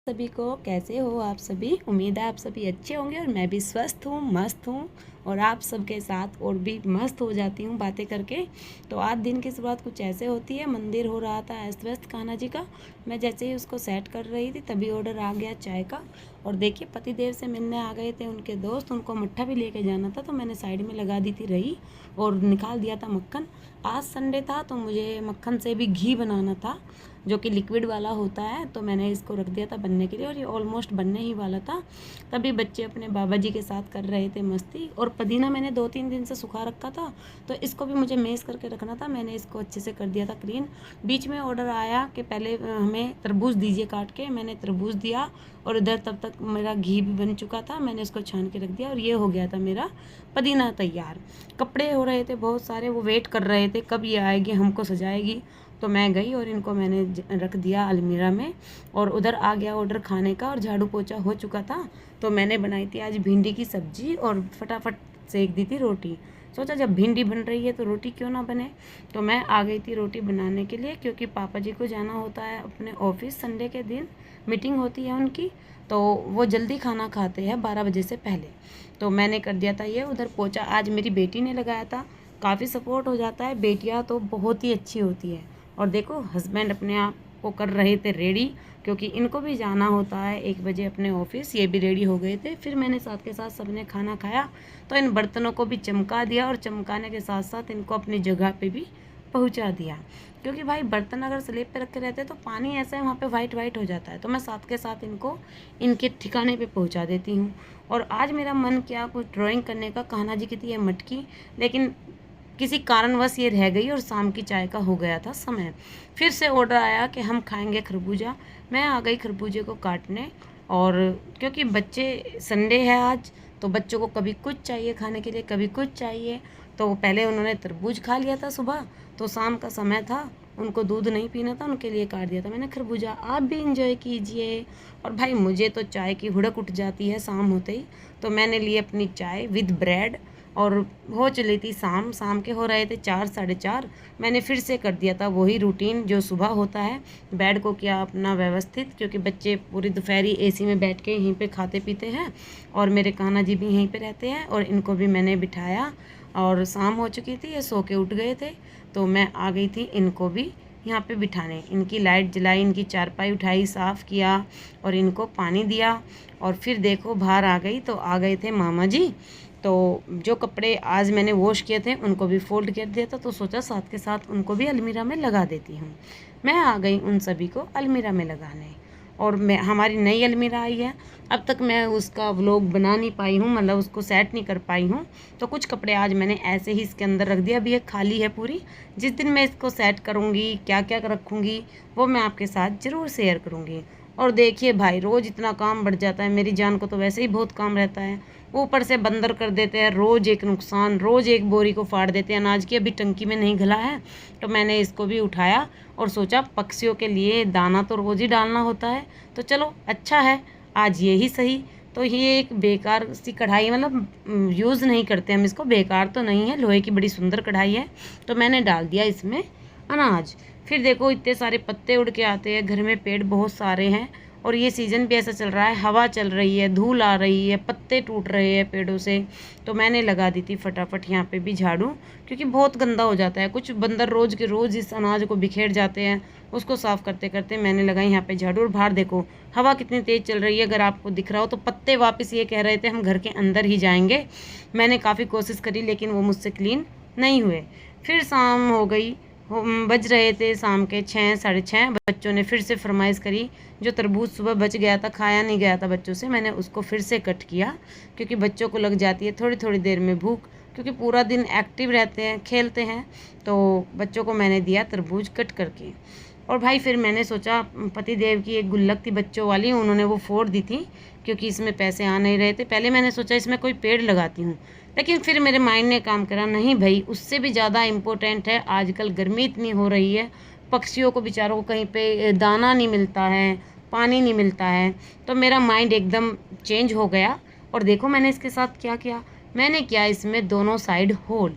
सभी को। कैसे हो आप सभी? उम्मीद है आप सभी अच्छे होंगे और मैं भी स्वस्थ हूँ, मस्त हूँ और आप सबके साथ और भी मस्त हो जाती हूँ बातें करके। तो आज दिन की शुरुआत कुछ ऐसे होती है। मंदिर हो रहा था अस्त व्यस्त कान्हा जी का। मैं जैसे ही उसको सेट कर रही थी तभी ऑर्डर आ गया चाय का। और देखिए पतिदेव से मिलने आ गए थे उनके दोस्त, उनको मट्ठा भी लेके जाना था तो मैंने साइड में लगा दी थी रही और निकाल दिया था मक्खन। आज संडे था तो मुझे मक्खन से भी घी बनाना था जो कि लिक्विड वाला होता है, तो मैंने इसको रख दिया था बनने के लिए और ये ऑलमोस्ट बनने ही वाला था। तभी बच्चे अपने बाबा जी के साथ कर रहे थे मस्ती। और पुदीना मैंने 2-3 दिन से सुखा रखा था तो इसको भी मुझे मेस करके रखना था। मैंने इसको अच्छे से कर दिया था क्लीन। बीच में ऑर्डर आया कि पहले हमें तरबूज दीजिए काट के, मैंने तरबूज दिया और इधर तब तक मेरा घी भी बन चुका था। मैंने इसको छान के रख दिया और ये हो गया था मेरा पुदीना तैयार। कपड़े हो रहे थे बहुत सारे, वो वेट कर रहे थे कब ये आएगी हमको सजाएगी। तो मैं गई और इनको मैंने रख दिया अलमीरा में। और उधर आ गया ऑर्डर खाने का और झाड़ू पोछा हो चुका था। तो मैंने बनाई थी आज भिंडी की सब्जी और फटाफट सेक दी थी रोटी। सोचा जब भिंडी बन रही है तो रोटी क्यों ना बने। तो मैं आ गई थी रोटी बनाने के लिए क्योंकि पापा जी को जाना होता है अपने ऑफिस। संडे के दिन मीटिंग होती है उनकी, तो वो जल्दी खाना खाते हैं 12 बजे से पहले। तो मैंने कर दिया था ये। उधर पोछा आज मेरी बेटी ने लगाया था। काफ़ी सपोर्ट हो जाता है, बेटियाँ तो बहुत ही अच्छी होती है। और देखो हस्बैंड अपने आप को कर रहे थे रेडी क्योंकि इनको भी जाना होता है 1 बजे अपने ऑफिस। ये भी रेडी हो गए थे। फिर मैंने साथ के साथ सबने खाना खाया तो इन बर्तनों को भी चमका दिया और चमकाने के साथ साथ इनको अपनी जगह पे भी पहुंचा दिया। क्योंकि भाई बर्तन अगर स्लेब पे रखे रहते तो पानी ऐसा है वहाँ पे वाइट वाइट हो जाता है। तो मैं साथ के साथ इनको इनके ठिकाने पे पहुँचा देती हूँ। और आज मेरा मन किया कुछ ड्राइंग करने का। कान्हा जी की थी ये मटकी, लेकिन किसी कारणवश ये रह गई और शाम की चाय का हो गया था समय। फिर से ऑर्डर आया कि हम खाएंगे खरबूजा। मैं आ गई खरबूजे को काटने। और क्योंकि बच्चे संडे है आज तो बच्चों को कभी कुछ चाहिए खाने के लिए, कभी कुछ चाहिए। तो पहले उन्होंने तरबूज खा लिया था सुबह, तो शाम का समय था, उनको दूध नहीं पीना था, उनके लिए काट दिया था मैंने खरबूजा। आप भी इंजॉय कीजिए। और भाई मुझे तो चाय की हुड़क उठ जाती है शाम होते ही, तो मैंने ली अपनी चाय विद ब्रेड। और हो चली थी शाम के हो रहे थे 4-4:30। मैंने फिर से कर दिया था वही रूटीन जो सुबह होता है। बेड को किया अपना व्यवस्थित क्योंकि बच्चे पूरी दोपहरी एसी में बैठ के यहीं पे खाते पीते हैं और मेरे कान्हा जी भी यहीं पे रहते हैं। और इनको भी मैंने बिठाया और शाम हो चुकी थी, ये सो के उठ गए थे। तो मैं आ गई थी इनको भी यहाँ पे बिठाने। इनकी लाइट जलाई, इनकी चारपाई उठाई, साफ़ किया और इनको पानी दिया। और फिर देखो बाहर आ गई तो आ गए थे मामा जी। तो जो कपड़े आज मैंने वॉश किए थे उनको भी फोल्ड कर दिया था, तो सोचा साथ के साथ उनको भी अलमीरा में लगा देती हूँ। मैं आ गई उन सभी को अलमीरा में लगाने। और मैं हमारी नई अलमीरा आई है। अब तक मैं उसका व्लॉग बना नहीं पाई हूँ, मतलब उसको सेट नहीं कर पाई हूँ। तो कुछ कपड़े आज मैंने ऐसे ही इसके अंदर रख दिया। अभी ये खाली है पूरी। जिस दिन मैं इसको सेट करूँगी, क्या क्या रखूँगी, वो मैं आपके साथ ज़रूर शेयर करूँगी। और देखिए भाई रोज़ इतना काम बढ़ जाता है। मेरी जान को तो वैसे ही बहुत काम रहता है, ऊपर से बंदर कर देते हैं रोज़ एक नुकसान, रोज़ एक बोरी को फाड़ देते हैं अनाज की। अभी टंकी में नहीं घला है तो मैंने इसको भी उठाया और सोचा पक्षियों के लिए दाना तो रोज़ ही डालना होता है, तो चलो अच्छा है आज ये ही सही। तो ये एक बेकार सी कढ़ाई, मतलब यूज़ नहीं करते हम इसको, बेकार तो नहीं है, लोहे की बड़ी सुंदर कढ़ाई है। तो मैंने डाल दिया इसमें अनाज। फिर देखो इतने सारे पत्ते उड़ के आते हैं, घर में पेड़ बहुत सारे हैं और ये सीज़न भी ऐसा चल रहा है, हवा चल रही है, धूल आ रही है, पत्ते टूट रहे हैं पेड़ों से। तो मैंने लगा दी थी फटाफट यहाँ पे भी झाड़ू, क्योंकि बहुत गंदा हो जाता है। कुछ बंदर रोज़ के रोज़ इस अनाज को बिखेर जाते हैं। उसको साफ़ करते करते मैंने लगाई यहाँ पे झाड़ू। और बाहर देखो हवा कितनी तेज़ चल रही है, अगर आपको दिख रहा हो। तो पत्ते वापस ये कह रहे थे हम घर के अंदर ही जाएंगे। मैंने काफ़ी कोशिश करी लेकिन वो मुझसे क्लीन नहीं हुए। फिर शाम हो गई, बज रहे थे शाम के 6-6:30। बच्चों ने फिर से फरमाइश करी। जो तरबूज सुबह बच गया था, खाया नहीं गया था बच्चों से, मैंने उसको फिर से कट किया क्योंकि बच्चों को लग जाती है थोड़ी थोड़ी देर में भूख, क्योंकि पूरा दिन एक्टिव रहते हैं, खेलते हैं। तो बच्चों को मैंने दिया तरबूज कट करके। और भाई फिर मैंने सोचा पति देव की एक गुल्लक थी बच्चों वाली, उन्होंने वो फोड़ दी थी क्योंकि इसमें पैसे आ नहीं रहे थे। पहले मैंने सोचा इसमें कोई पेड़ लगाती हूँ, लेकिन फिर मेरे माइंड ने काम करा, नहीं भाई उससे भी ज़्यादा इम्पोर्टेंट है। आजकल गर्मी इतनी हो रही है, पक्षियों को बेचारों को कहीं पे दाना नहीं मिलता है, पानी नहीं मिलता है। तो मेरा माइंड एकदम चेंज हो गया। और देखो मैंने इसके साथ क्या किया, मैंने किया इसमें दोनों साइड होल।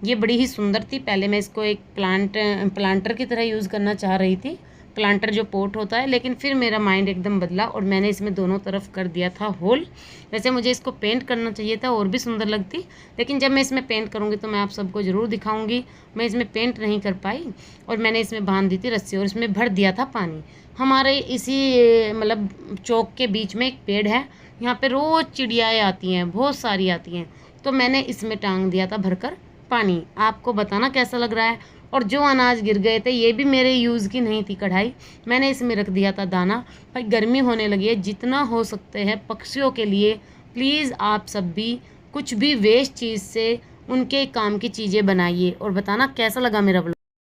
ये बड़ी ही सुंदर थी। पहले मैं इसको एक प्लांटर की तरह यूज़ करना चाह रही थी, प्लांटर जो पोट होता है, लेकिन फिर मेरा माइंड एकदम बदला और मैंने इसमें दोनों तरफ कर दिया था होल। वैसे मुझे इसको पेंट करना चाहिए था और भी सुंदर लगती, लेकिन जब मैं इसमें पेंट करूँगी तो मैं आप सबको ज़रूर दिखाऊँगी। मैं इसमें पेंट नहीं कर पाई और मैंने इसमें बांध दी थी रस्सी और इसमें भर दिया था पानी। हमारे इसी मतलब चौक के बीच में एक पेड़ है, यहाँ पे रोज़ चिड़ियाएँ आती हैं, बहुत सारी आती हैं, तो मैंने इसमें टांग दिया था भरकर पानी। आपको बताना कैसा लग रहा है। और जो अनाज गिर गए थे ये भी मेरे यूज़ की नहीं थी कढ़ाई, मैंने इसमें रख दिया था दाना। भाई गर्मी होने लगी है, जितना हो सकते हैं पक्षियों के लिए प्लीज़ आप सब भी कुछ भी वेस्ट चीज़ से उनके काम की चीज़ें बनाइए और बताना कैसा लगा मेरा ब्लॉग।